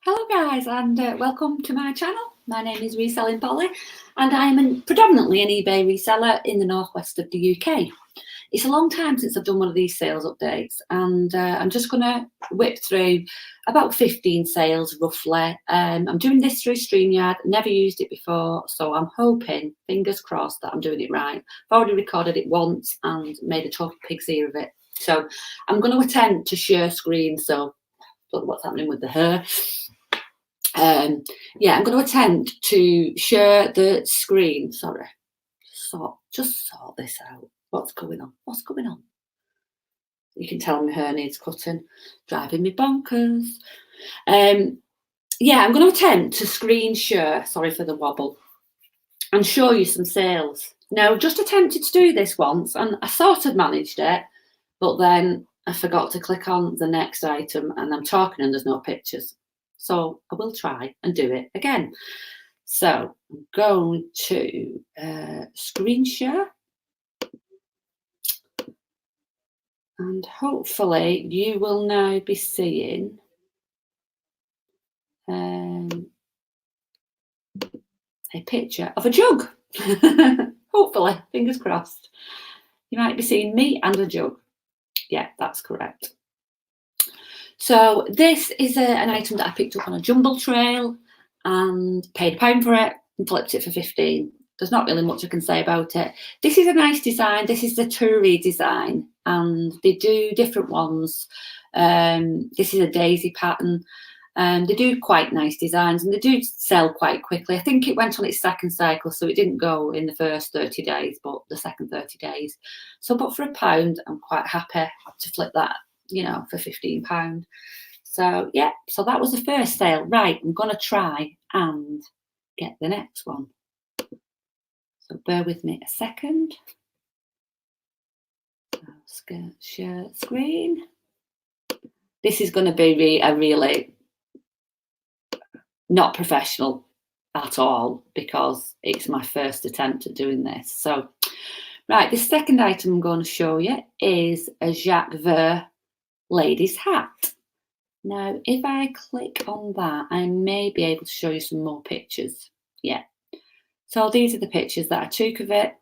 Hello guys, and welcome to my channel. My name is Reselling Polly and I am predominantly an eBay reseller in the northwest of the UK. It's a long time since I've done one of these sales updates, and I'm just going to whip through about 15 sales roughly. I'm doing this through StreamYard, never used it before, so I'm hoping, fingers crossed, that I'm doing it right. I've already recorded it once and made a total pig's ear of it. So I'm going to attempt to share screen, so I don't know what's happening with the hair. Yeah, I'm going to attempt to share the screen. Sorry, just sort this out. What's going on? What's going on? You can tell my hair needs cutting, driving me bonkers. Yeah, I'm going to attempt to screen share. Sorry for the wobble, and show you some sales. Now, just attempted to do this once, and I sort of managed it, but then I forgot to click on the next item, and I'm talking and there's no pictures. So I will try and do it again. So I'm going to screen share. And hopefully you will now be seeing a picture of a jug. Hopefully, fingers crossed. You might be seeing me and a jug. Yeah, that's correct. So this is an item that I picked up on a jumble trail and paid £1 for it and flipped it for 15. There's not really much I can say about it. This is a nice design. This is the Pottery design, and they do different ones. This is a daisy pattern. They do quite nice designs, and they do sell quite quickly. I think it went on its second cycle, so it didn't go in the first 30 days, but the second 30 days. So, but for £1, I'm quite happy to flip that, you know, for £15. So yeah, so that was the first sale. Right, I'm going to try and get the next one. So bear with me a second. So, share screen. This is going to be a really not professional at all because it's my first attempt at doing this. So, right, the second item I'm going to show you is a Jacques Vert lady's hat. Now, if I click on that, I may be able to show you some more pictures. Yeah. So these are the pictures that I took of it.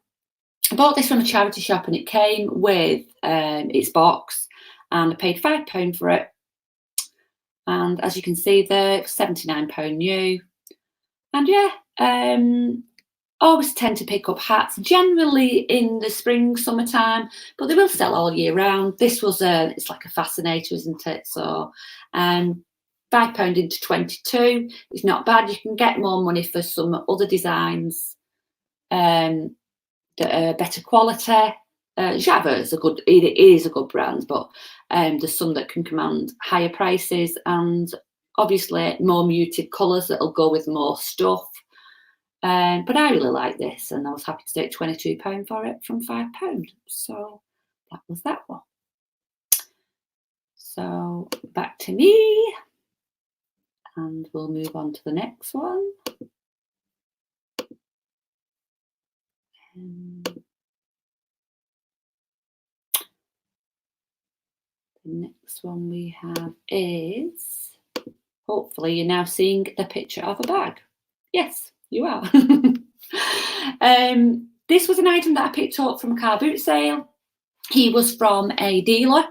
I bought this from a charity shop and it came with its box, and I paid £5 for it. And as you can see there, £79 new. And yeah, always tend to pick up hats, generally in the spring, summertime, but they will sell all year round. This was it's like a fascinator, isn't it? So £5 into 22 is not bad. You can get more money for some other designs that are better quality. Jacques Vert is it is a good brand, but there's some that can command higher prices, and obviously more muted colours that'll go with more stuff. But I really like this, and I was happy to take £22 for it from £5. So that was that one. So back to me, and we'll move on to the next one. The next one we have is, hopefully you're now seeing the picture of a bag. Yes, you are. This was an item that I picked up from a car boot sale. He was from a dealer.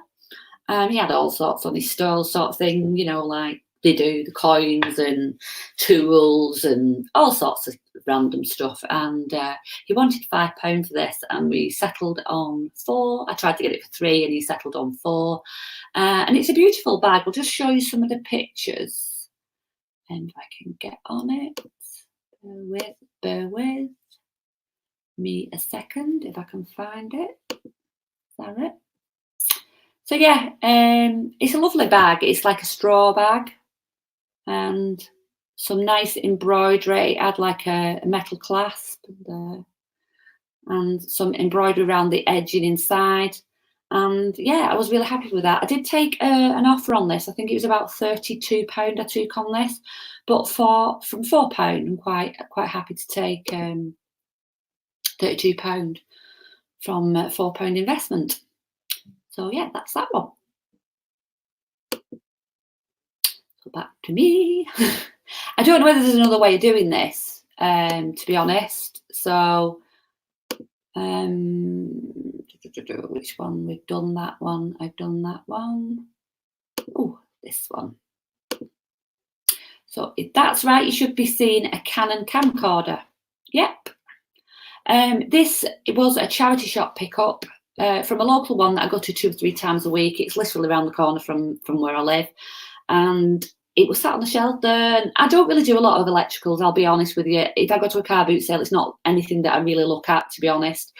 He had all sorts on his stall, sort of thing, you know, like they do, the coins and tools and all sorts of random stuff. And he wanted £5 for this, and we settled on 4. I tried to get it for 3, and he settled on 4. And it's a beautiful bag. We'll just show you some of the pictures, and if I can get on it. Bear with me a second if I can find it. Is that it? So yeah, it's a lovely bag. It's like a straw bag, and some nice embroidery. It had like a metal clasp and some embroidery around the edging inside. And yeah, I was really happy with that. I did take an offer on this. I think it was about £32 I took on this, but from £4, I'm quite happy to take £32 from £4 investment. So yeah, that's that one. So back to me. I don't know whether there's another way of doing this, to be honest. So, which one? We've done that one. I've done that one. Oh, this one. So if that's right, you should be seeing a Canon camcorder. Yep. This was a charity shop pickup from a local one that I go to 2 or 3 times a week. It's literally around the corner from where I live. And it was sat on the shelf there. And I don't really do a lot of electricals, I'll be honest with you. If I go to a car boot sale, it's not anything that I really look at, to be honest.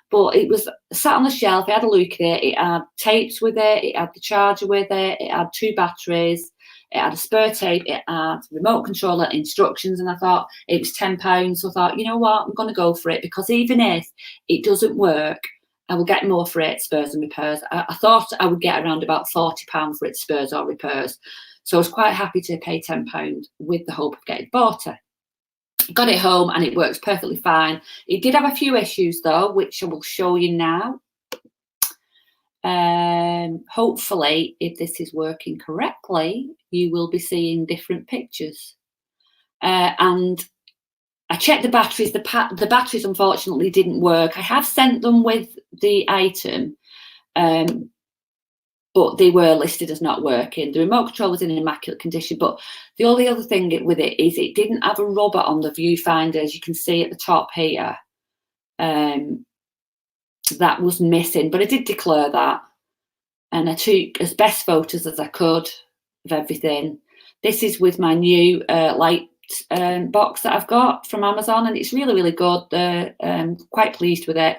But it was sat on the shelf. I had a look at it. It had tapes with it. It had the charger with it. It had 2 batteries. It had a spare tape. It had remote control and instructions. And I thought it was £10. So I thought, you know what, I'm going to go for it, because even if it doesn't work, I will get more for it, spares and repairs. I thought I would get around about £40 for its spares or repairs. So I was quite happy to pay £10 with the hope of getting bought it. Got it home and it works perfectly fine. It did have a few issues though, which I will show you now. Hopefully, if this is working correctly, you will be seeing different pictures. And I checked the batteries. The batteries unfortunately didn't work. I have sent them with the item, but they were listed as not working. The remote control was in immaculate condition, but the only other thing with it is it didn't have a rubber on the viewfinder, as you can see at the top here. That was missing, but I did declare that. And I took as best photos as I could of everything. This is with my new light box that I've got from Amazon, and it's really, really good. Quite pleased with it.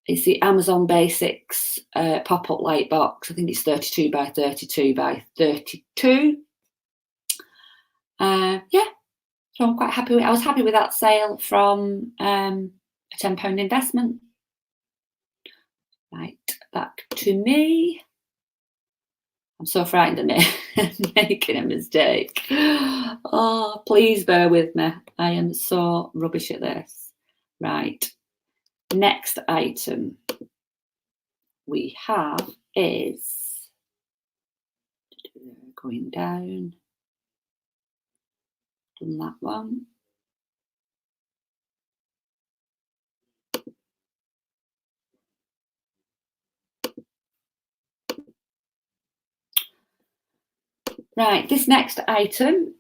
It's the Amazon Basics pop-up light box. I think it's 32 by 32 by 32. Yeah, so I'm quite happy with it. I was happy with that sale from a £10 investment. Right, back to me. I'm so frightened of making a mistake. Oh, please bear with me. I am so rubbish at this. Right, next item we have is going down. Done that one. Right, this next item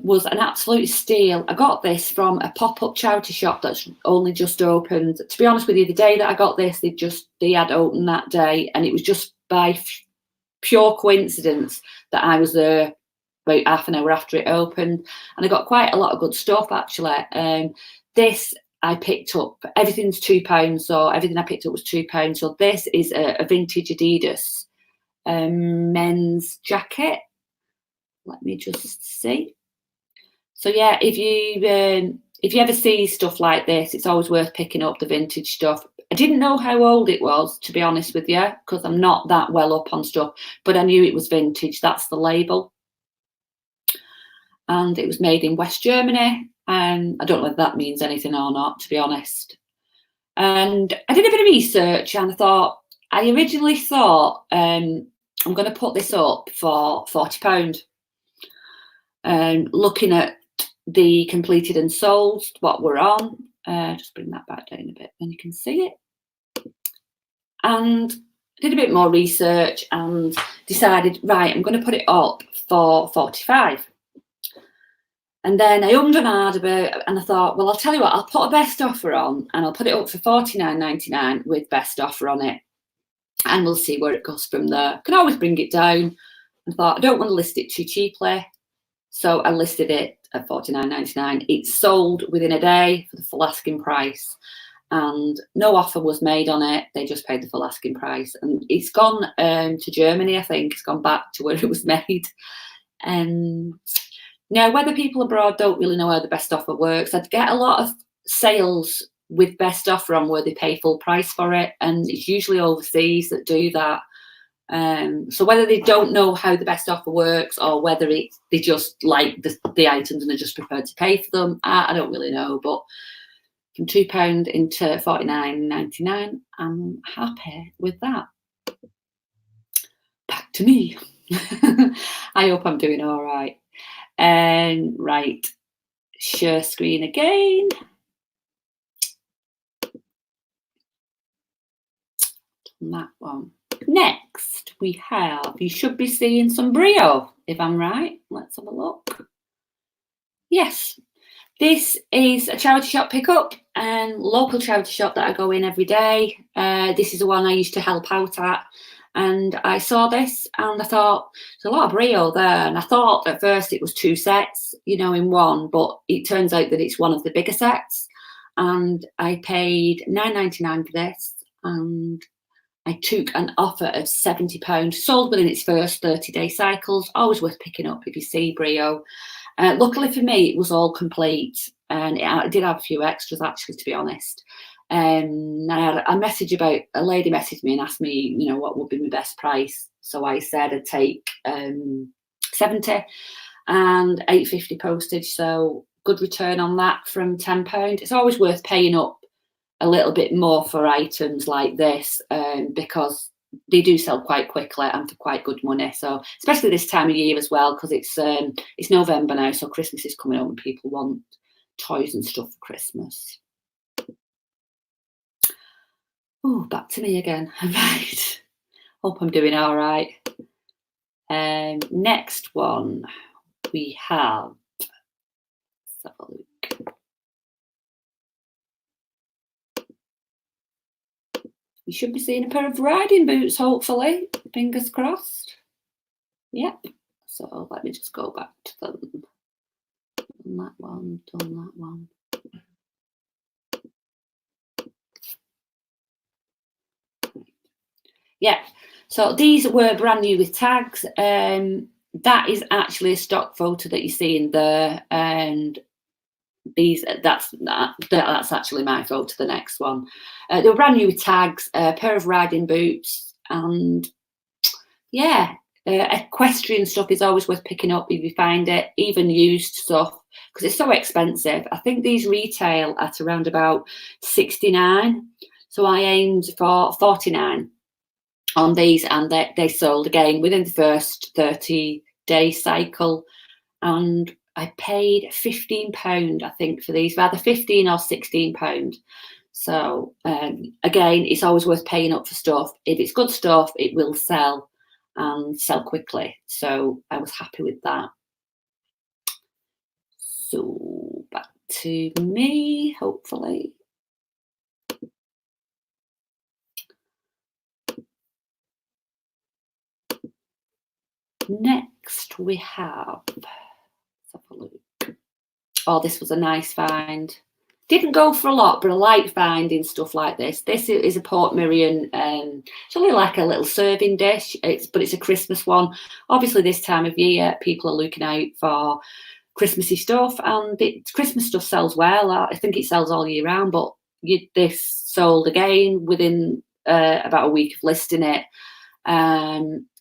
was an absolute steal. I got this from a pop-up charity shop that's only just opened. To be honest with you, the day that I got this, they had opened that day, and it was just by pure coincidence that I was there about half an hour after it opened, and I got quite a lot of good stuff actually. This I picked up, everything's £2, so everything I picked up was £2. So this is a vintage Adidas men's jacket. Let me just see. So yeah, if you ever see stuff like this, it's always worth picking up the vintage stuff. I didn't know how old it was, to be honest with you, because I'm not that well up on stuff, but I knew it was vintage. That's the label. And it was made in West Germany. And I don't know whether that means anything or not, to be honest. And I did a bit of research, and I originally thought I'm going to put this up for £40. Looking at the completed and sold, what we're on, just bring that back down a bit, then you can see it. And did a bit more research and decided, right, I'm going to put it up for £45. And then I ummed and ahed about, and I thought, well, I'll tell you what, I'll put a best offer on, and I'll put it up for £49.99 with best offer on it, and we'll see where it goes from there. Can always bring it down. I thought, I don't want to list it too cheaply. So I listed it at £49.99. It sold within a day for the full asking price, and no offer was made on it. They just paid the full asking price, and it's gone to Germany. I think it's gone back to where it was made. Now, whether people abroad don't really know how the best offer works, I'd get a lot of sales with best offer on where they pay full price for it, and it's usually overseas that do that. So whether they don't know how the best offer works, or whether they just like the items and they're just prepared to pay for them, I don't really know. But from £2 into £49.99, I'm happy with that. Back to me. I hope I'm doing all right. Right, share screen again. That one. Next, we have, you should be seeing some brio, if I'm right. Let's have a look. Yes, this is a charity shop pickup and local charity shop that I go in every day. This is the one I used to help out at. And I saw this and I thought, there's a lot of brio there. And I thought at first it was 2 sets, you know, in one, but it turns out that it's one of the bigger sets. And I paid £9.99 for this. And I took an offer of £70, sold within its first 30-day cycles. Always worth picking up if you see brio. Luckily for me, it was all complete, and I did have a few extras actually, to be honest. I had a message about, a lady messaged me and asked me, you know, what would be my best price. So I said I'd take 70 and £8.50 postage. So good return on that from £10. It's always worth paying up a little bit more for items like this because they do sell quite quickly and for quite good money. So especially this time of year as well, because it's November now, so Christmas is coming up and people want toys and stuff for Christmas. Oh, back to me again. Right. Hope I'm doing all right. Next one we have. Let's have a look. You should be seeing a pair of riding boots, hopefully. Fingers crossed. Yep. So let me just go back to them. Done that one, done that one. Yeah. So these were brand new with tags. That is actually a stock photo that you see in there, and that's actually my photo, the next one. They were brand new with tags, a pair of riding boots, and yeah, equestrian stuff is always worth picking up if you find it, even used stuff, because it's so expensive. I think these retail at around about 69, so I aimed for 49 on these, and they sold again within the first 30-day cycle, and I paid £15, I think, for these, either £15 or £16. So again, it's always worth paying up for stuff. If it's good stuff, it will sell and sell quickly. So I was happy with that. So back to me, hopefully. Next we have, let's have a look. Oh, this was a nice find. Didn't go for a lot, but I like finding stuff like this. This is a Port Miriam. It's only like a little serving dish, but it's a Christmas one. Obviously, this time of year, people are looking out for Christmassy stuff, and Christmas stuff sells well. I think it sells all year round, but this sold again within about a week of listing it.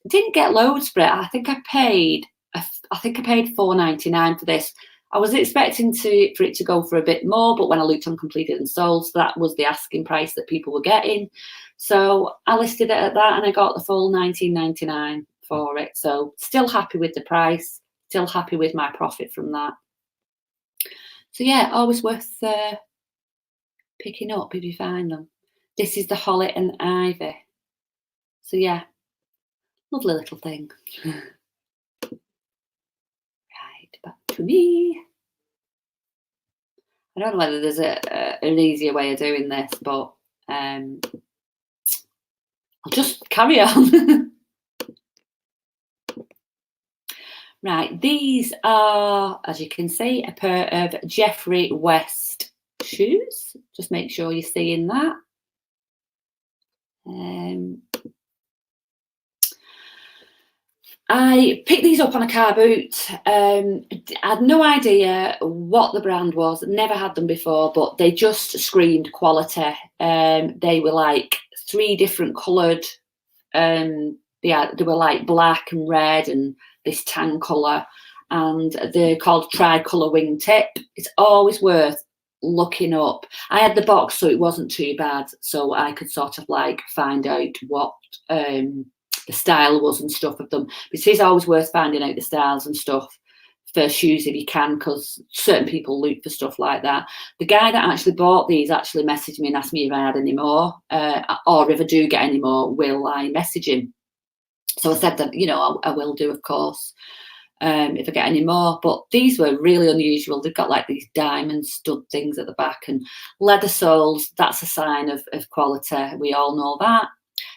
Didn't get loads for it. I think I paid £4.99 for this. I was expecting for it to go for a bit more, but when I looked on completed and sold, so that was the asking price that people were getting. So I listed it at that, and I got the full £19.99 for it. So still happy with the price, still happy with my profit from that. So yeah, always worth picking up if you find them. This is the holly and ivy. So yeah, lovely little thing. Right, back to me. I don't know whether there's an easier way of doing this, but I'll just carry on. Right, these are, as you can see, a pair of Jeffrey West shoes. Just make sure you're seeing that. I picked these up on a car boot. I had no idea what the brand was, never had them before, but they just screamed quality. They were like 3 different coloured. They were like black and red and this tan colour, and they're called tricolour wingtip. It's always worth looking up. I had the box, so it wasn't too bad, so I could sort of like find out what the style was and stuff of them. But it is always worth finding out the styles and stuff for shoes if you can, because certain people look for stuff like that. The guy that actually bought these actually messaged me and asked me if I had any more, or if I do get any more, will I message him? So I said that, you know, I will do, of course, if I get any more. But these were really unusual. They've got like these diamond stud things at the back and leather soles. That's a sign of quality. We all know that.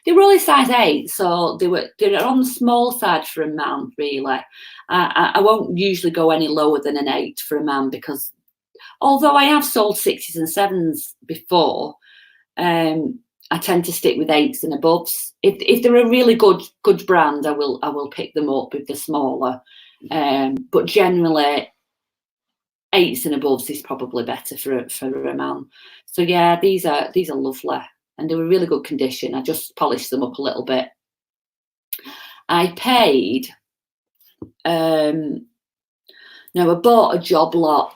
They were only size 8, so they were on the small side for a man, really. I won't usually go any lower than an 8 for a man, because although I have sold 6s and 7s before, I tend to stick with 8s and above. If they're a really good brand, I will pick them up if they're smaller. But generally, 8s and above is probably better for a man. So yeah, these are lovely, and they were really good condition. I just polished them up a little bit. I paid. No, I bought a job lot.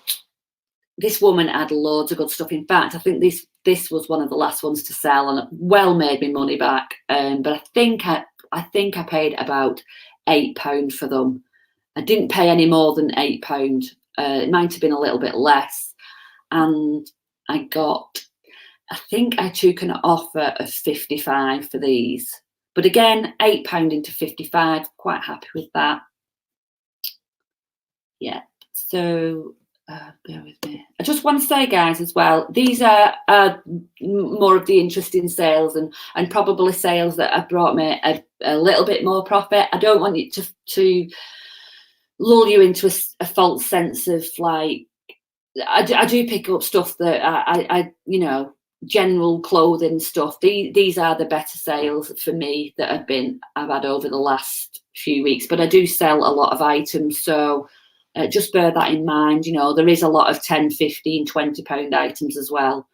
This woman had loads of good stuff. In fact, I think this was one of the last ones to sell, and it well made me money back. But I think I paid about £8 for them. I didn't pay any more than £8. It might have been a little bit less, and I think I took an offer of 55 for these. But again, £8 into 55, quite happy with that. Yeah. So bear with me. I just want to say, guys, as well, these are more of the interesting sales and probably sales that have brought me a little bit more profit. I don't want you to lull you into a false sense of like, I do pick up stuff that I you know, general clothing stuff. These are the better sales for me that I've had over the last few weeks, but I do sell a lot of items, so just bear that in mind. You know, there is a lot of 10, 15, 20 pound items as well.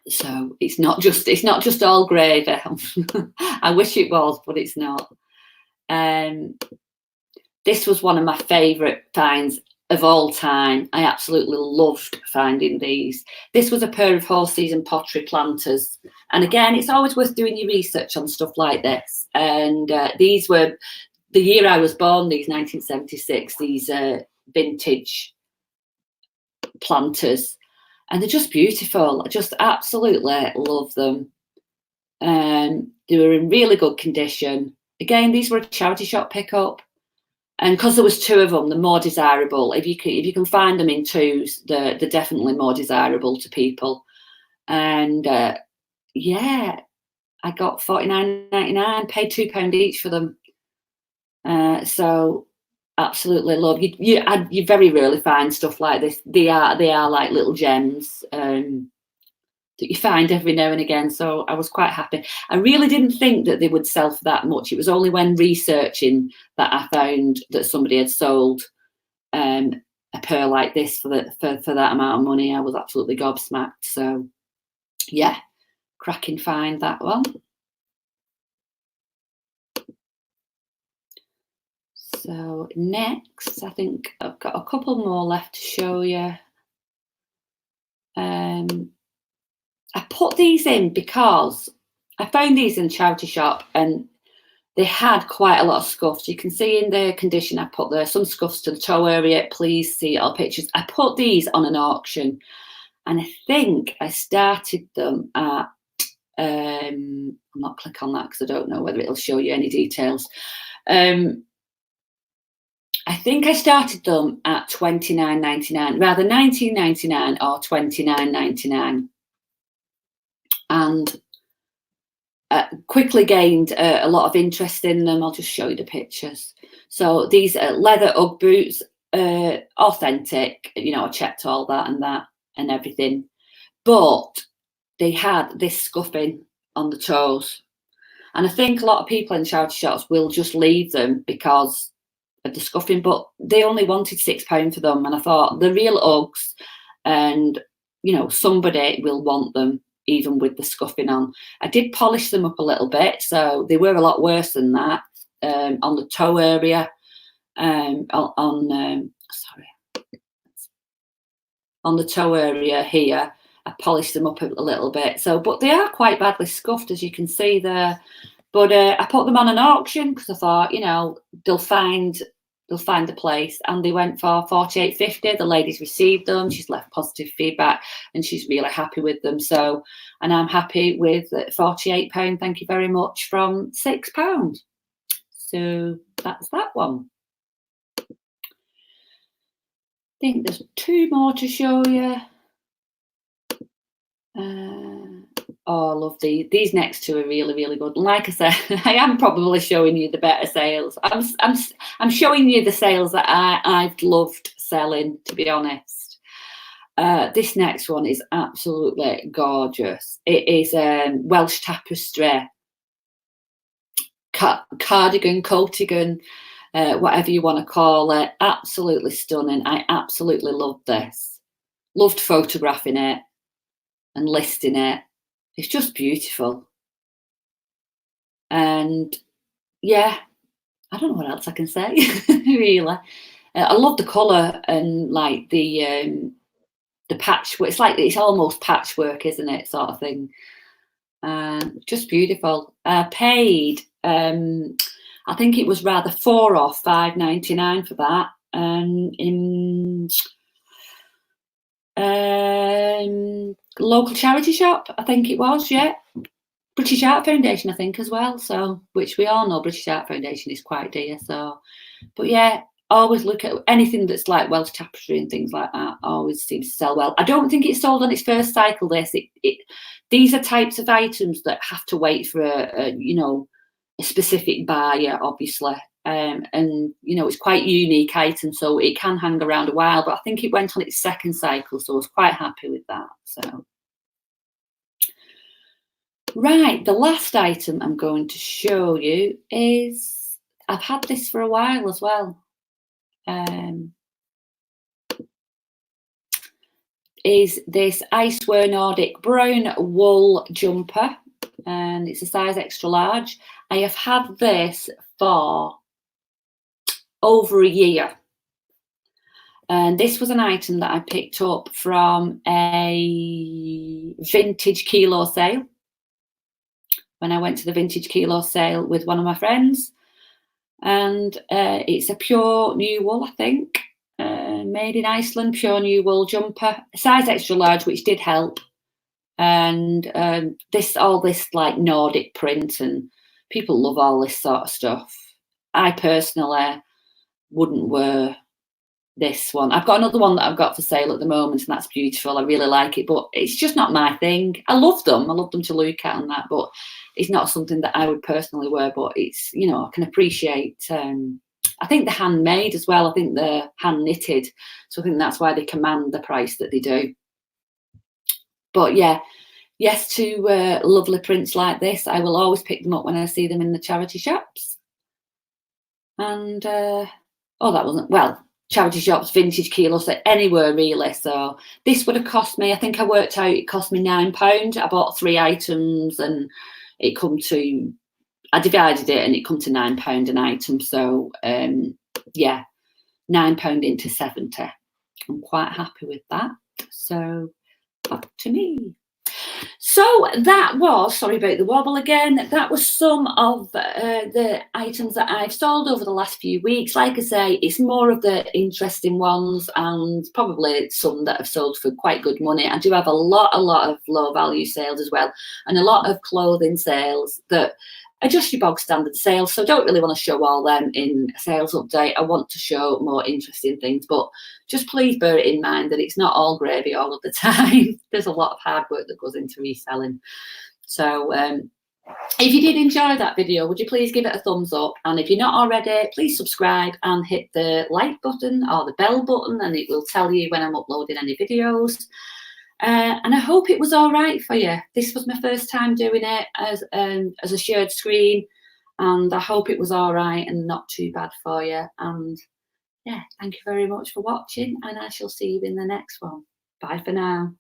So it's not just all gravy. I wish it was, but it's not. This was one of my favourite finds of all time. I absolutely loved finding these. This was a pair of horse-season pottery planters. And again, it's always worth doing your research on stuff like this. And these were the year I was born, these 1976, these vintage planters. And they're just beautiful. I just absolutely love them. They were in really good condition. Again, these were a charity shop pickup. And because there was 2 of them, they're more desirable. If you can find them in 2s, they're definitely more desirable to people. And yeah, I got £49.99, paid £2 each for them. So absolutely love you very rarely find stuff like this. They are like little gems that you find every now and again. So I was quite happy. I really didn't think that they would sell for that much. It was only when researching that I found that somebody had sold a pair like this for that amount of money. I was absolutely gobsmacked. So yeah, cracking find, that one. So next, I think I've got a couple more left to show you. I put these in because I found these in a charity shop and they had quite a lot of scuffs. You can see in the condition I put there some scuffs to the toe area. Please see all pictures. I put these on an auction, and I think I started them at I'll not click on that because I don't know whether it'll show you any details. I think I started them at £29.99, rather £19.99 or £29.99, and quickly gained a lot of interest in them. I'll just show you the pictures. So these leather Ugg boots, authentic. You know, I checked all that and everything, but they had this scuffing on the toes, and I think a lot of people in charity shops will just leave them because of the scuffing, but they only wanted £6 for them, and I thought they're real Uggs, and you know, somebody will want them even with the scuffing on. I did polish them up a little bit, so they were a lot worse than that on the toe area, on the toe area here. I polished them up a little bit. So, but they are quite badly scuffed, as you can see there. But I put them on an auction because I thought, you know, they'll find the place, and they went for £48.50. The lady's received them. She's left positive feedback, and she's really happy with them. So, and I'm happy with £48. Thank you very much, from £6. So that's that one. I think there's 2 more to show you. Oh, I love these next 2 are really, really good. And like I said, I am probably showing you the better sales. I'm showing you the sales that I've loved selling, to be honest. This next one is absolutely gorgeous. It is Welsh tapestry, cardigan, coatigan, whatever you want to call it. Absolutely stunning. I absolutely loved this. Loved photographing it and listing it. It's just beautiful. And yeah, I don't know what else I can say, really. I love the colour and like the patchwork. It's like, it's almost patchwork, isn't it, sort of thing. Just beautiful. Paid, I think it was rather 4 off, £5.99 for that. In local charity shop, I think it was, yeah. British Art Foundation, I think, as well. So, which we all know British Art Foundation is quite dear. So, but yeah, always look at anything that's like Welsh tapestry and things like that. Always seems to sell well. I don't think it's sold on its first cycle. These are types of items that have to wait for a specific buyer, obviously. And you know, it's quite a unique item, so it can hang around a while. But I think it went on its second cycle, so I was quite happy with that. So. Right, the last item I'm going to show you is, I've had this for a while as well, is this Icewear Nordic brown wool jumper, and it's a size extra large. I have had this for over a year, and this was an item that I picked up from a vintage kilo sale. When I went to the vintage kilo sale with one of my friends, and it's a pure new wool, I think, made in Iceland, pure new wool jumper, size extra large, which did help. And all this like Nordic print, and people love all this sort of stuff. I personally wouldn't wear this one. I've got another one that I've got for sale at the moment, and that's beautiful. I really like it, but it's just not my thing. I love them. I love them to look at and that, but it's not something that I would personally wear. But it's, you know, I can appreciate. I think they're handmade as well. I think they're hand knitted, so I think that's why they command the price that they do. But yeah, yes to lovely prints like this. I will always pick them up when I see them in the charity shops. And that wasn't, well, charity shops, vintage kilos, so anywhere really. So this would have cost me, I think I worked out, it cost me £9. I bought 3 items, and it come to, I divided it, and it come to £9 an item. So yeah, £9 into 70. I'm quite happy with that. So back to me. So that was, sorry about the wobble again, that was some of the items that I've sold over the last few weeks. Like I say, it's more of the interesting ones, and probably some that have sold for quite good money. I do have a lot of low value sales as well, and a lot of clothing sales that are just your bog standard sales. So I don't really want to show all them in a sales update. I want to show more interesting things, but just please bear it in mind that it's not all gravy all of the time. There's a lot of hard work that goes into reselling. So if you did enjoy that video, would you please give it a thumbs up? And if you're not already, please subscribe and hit the like button or the bell button, and it will tell you when I'm uploading any videos. And I hope it was all right for you. This was my first time doing it as a shared screen, and I hope it was all right and not too bad for you. And yeah, thank you very much for watching, and I shall see you in the next one. Bye for now.